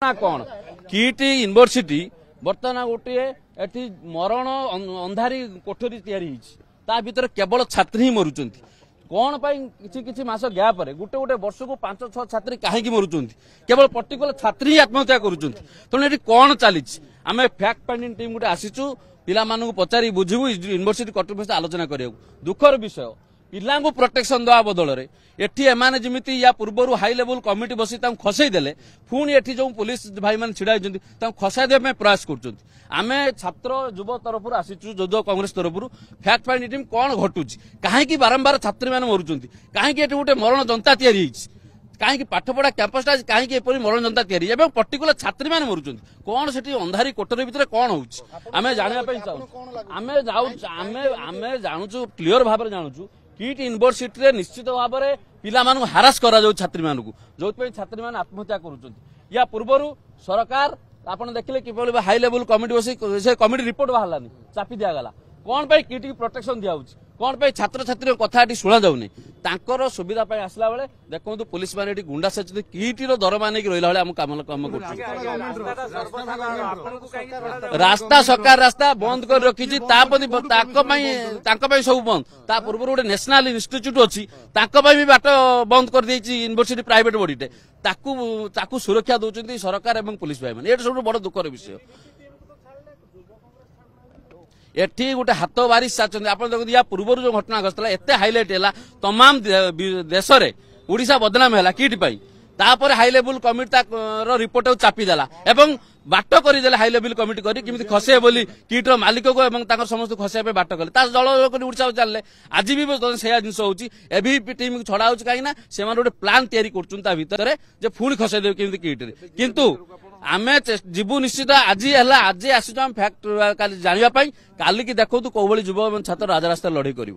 कौन kit university बर्तमान गोटे एटी मरण अंधारी कोठरी या भीतर केवल छात्री ही मरुंट कौन किसी मास गैप गोटे गोटे वर्ष को 5-6 छात्री कहीं मरुंट केवल पर्टिकुलर छात्री ही आत्महत्या करुँच तेणु ये कौन चली आम फैक्ट फाइंडिंग टीम गोटे आसीचु पिला पचारि बुझू यूनिवर्सिटी कर्तृपक्ष आलोचना करा दुखर विषय पिला प्रोटेक्शन देवा बदल में एटी एमाने जमिति या पूर्व हाई लेवल कमिटी बसी खसई देले पुणी एटी जो पुलिस भाई मैंने छिड़ा खसाई देवाई प्रयास कर आमे छात्र युव तरफ आसीचु जो कांग्रेस तरफ फैक्ट फाइंडिंग टीम कौन घटुची कहीं बारंबार छात्री मैंने मरुंट कहीं गोटे मरण जनता या कहीं पाठपढ़ा कैंपसटा कहीं मरण जनता या पर्टिकुलर छात्री मैंने मरुंट कौन से अंधारी कोठरी भितर कौन होमें जानवाई चाहूँ आमे जानूँ क्लीयर भाव में जानूँ किट यूनिवर्सिटी निश्चित भाव में पिला हारास करा छात्री मानू जो छात्री मैंने आत्महत्या कर या पूर्व सरकार आपन देखिले कि हाई लेवल कमिटी बस कमिटी रिपोर्ट बाहर चापी दिगला कौन किट की प्रोटेक्शन दिया कौन छात्र छात्री कथा शुणा जाऊनी तांकर सुविधा आसला बेले देखो पुलिस मैंने गुंडा सचित किटर दरमा नहीं रहा कम रास्ता सरकार रास्ता बंद कर रखी सब बंद ता पूर्व गोटे नेशनल इंस्टीट्यूट अच्छी भी बाट बंद कर यूनिवर्सिटी प्राइवेट बॉडीटे ताकू सुरक्षा दौरान सरकार और पुलिस भाई मैंने ये सब बड़ दुखर विषय एठी गोटे हाथ बारिश चाहते आप देखते या पूर्व जो घटना घटला एत हाइलाइट है तमाम देश में ओडिशा बदनाम है किट तापर हाई लेवल कमिटी रिपोर्ट चापी देला एवं बाट करदे हाई लेवल कमिटी कमी खसे बोली किटर मालिक को समस्त खसाई बाट कले दल उड़सा चलने आज भी से जिन होभी टीम छड़ा हो कहीं से गोटे प्लां या भितर पुणी खसाई देव कमी किट किंतु आमे जीवु निश्चित आज है आज आस फैक्ट जानापी काली की देखो कौ युव छात्र राजरास्ता लड़ाई कर।